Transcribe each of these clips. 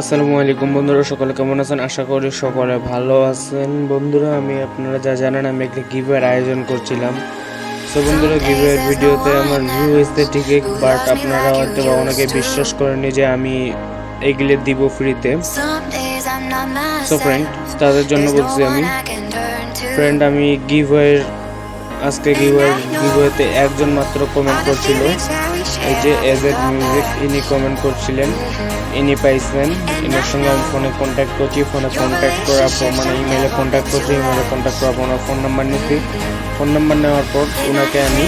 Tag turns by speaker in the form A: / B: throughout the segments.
A: আসসালামু আলাইকুম বন্ধুরা, সকলে কেমন আছেন? আশা করি সকলে ভালো আছেন। বন্ধুরা, আমি আপনারা যা জানেন আমি একটা গিভওয়ের আয়োজন করছিলাম। সো বন্ধুরা, গিভওয়ের ভিডিওতে আমার ভিউ এসেছে ঠিকই, বাট আপনারা হয়তো বা অনেকে বিশ্বাস করেননি যে আমি এগুলো দিব ফ্রিতে। সো ফ্রেন্ড, তাদের জন্য বলছি আমি ফ্রেন্ড, আমি আজকে গিভওয়েতে একজন মাত্র কমেন্ট করছিল, এই যে এজেড মিউজিক, ইনি কমেন্ট করছিলেন, ইনি পাইছেন। ইনার সঙ্গে আমি ফোনে কন্ট্যাক্ট করছি, ফোনে কন্ট্যাক্ট করার পর মানে ইমেলে কন্ট্যাক্ট করছি, ইমেলে কন্ট্যাক্ট করার পর ওনার ফোন নাম্বার নিচ্ছি। ফোন নাম্বার নেওয়ার পর ওনাকে আমি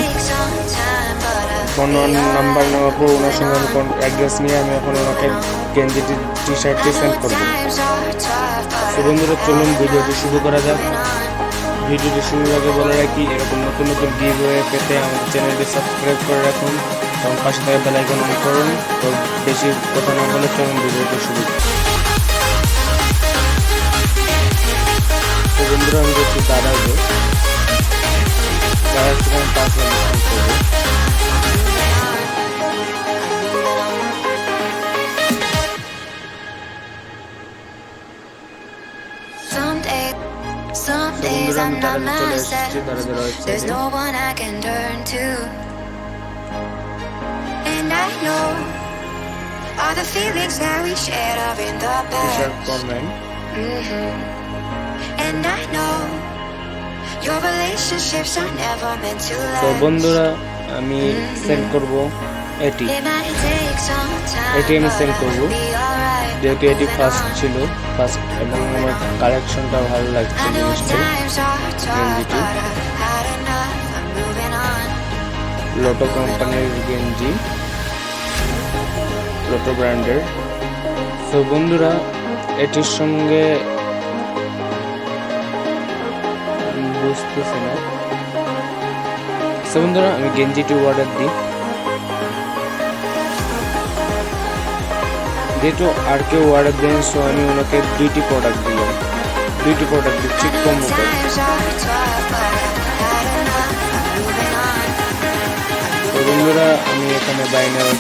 A: ওনার সঙ্গে আমি অ্যাড্রেস নিয়ে আমি এখন ওনাকে গেঞ্জি টি শার্টটি সেন্ড করবো। তো বন্ধুরা, চলুন ভিডিওটি শুরু করা যাক। ভিডিওটি শুরুর আগে বলে রাখি, এরকম নতুন নতুন গিভওয়ে পেতে আমাদের চ্যানেলটি সাবস্ক্রাইব করে রাখুন এবং পাশে থাকা বেল আইকন অন করুন। তো বেশি কথা না বলে চলুন ভিডিওটি শুরু। তো বন্ধুরা, আমি দেখছি তারা সেখানে 5 মিনিট করবো।
B: Some days I'm not myself. There's no one I can turn to. And I know all the feelings that we shared are in the past. And I know your relationships are never meant to last.
A: তো বন্ধুরা, আমি send করব এটি আমি send করব, যেহেতু এটি first ছিল এবং আমার কালেকশনটা ভালো লাগছে জিনিসটি। গেঞ্জিটি লোটো কোম্পানির গেঞ্জি, লোটো ব্র্যান্ডের। তো বন্ধুরা, এটির সঙ্গে বুঝতেছি না। তো বন্ধুরা, আমি গেঞ্জিটি অর্ডার দিই, যেহেতু আর কেউ অর্ডার দেন, সো আমি ওনাকে দুইটি প্রোডাক্ট দিচ্ছি কম্বো করে। তো বন্ধুরা, আমি এখানে বাই নাও